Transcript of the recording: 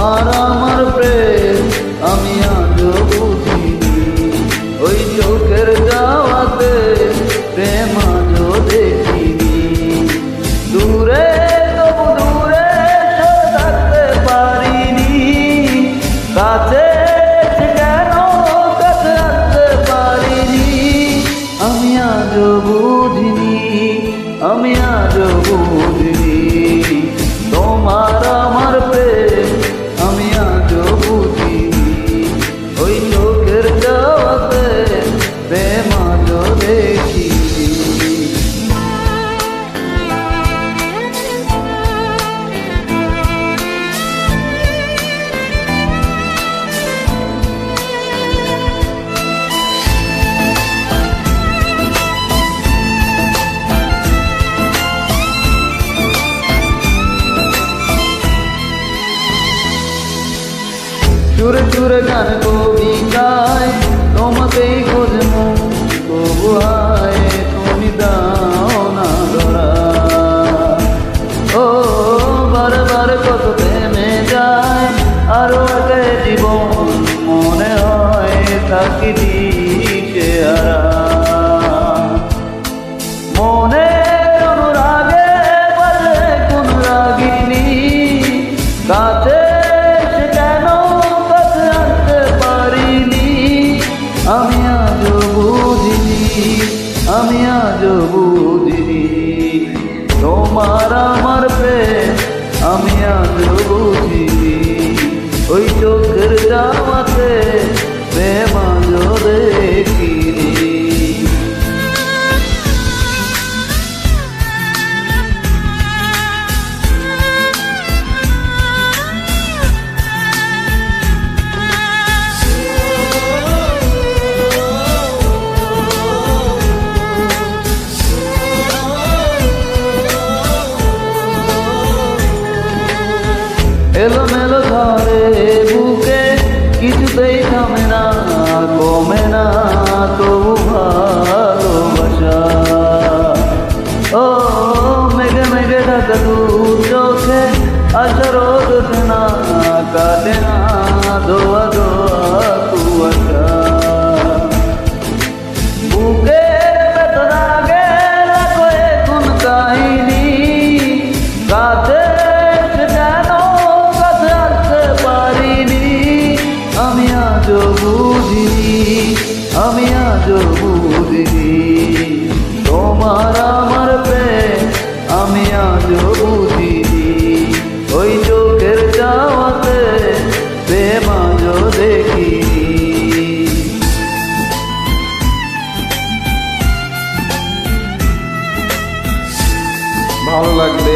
তোমার আমার প্রেম আমি আজও বুঝিনি, ওই চোখের যাওয়াতে প্রেম আজও দেখিনি। দূরে তবু দূরে সরে থাকতে পারিনি, কাছে কেন কাছে আসতে পারিনি। আমি আজও বুঝিনি, আমি আজও বুঝিনি, তোমার আমার প্রেম আমি আজও বুঝিনি, ওই চোখের যাওয়াতে প্রেম আজও দেখিনি। চুরে চুরে গান কবিতায় তোমাকেই খুঁজবো, তবু হায় তুমি দাও না ধরা। ও বারে বারে কত থেমে যায় আরো একটা জীবন, মনে হয় থাকি দিশে হারা। মনে অনুরাগে বলে কোন রাগিনী, কাছে আমি আজও বুঝিনি, আমি আজও বুঝিনি, তোমার আমার প্রেম আমি আজও বুঝিনি, ওই চোখের যাওয়াতে প্রেম আজও দেখিনি। এলোমেলো ধরে বুকে কিছুতেই থামে না, কমে না তবু ভালোবাসা। ও মেঘে মেঘে ঢাকা দূর চোখে আশা রোদ ওঠে না, কাটে না দোয়া দোয়া কুয়াশা। বুকে বেদনা গেলা কয়ে কোন কাহিনী, কাছে আমি আজও বুঝিনি, আমি আজও বুঝিনি, তোমার আমার প্রেম আমি আজও বুঝিনি, ওই চোখের যাওয়াতে প্রেম আজও দেখিনি। ভালো লাগলে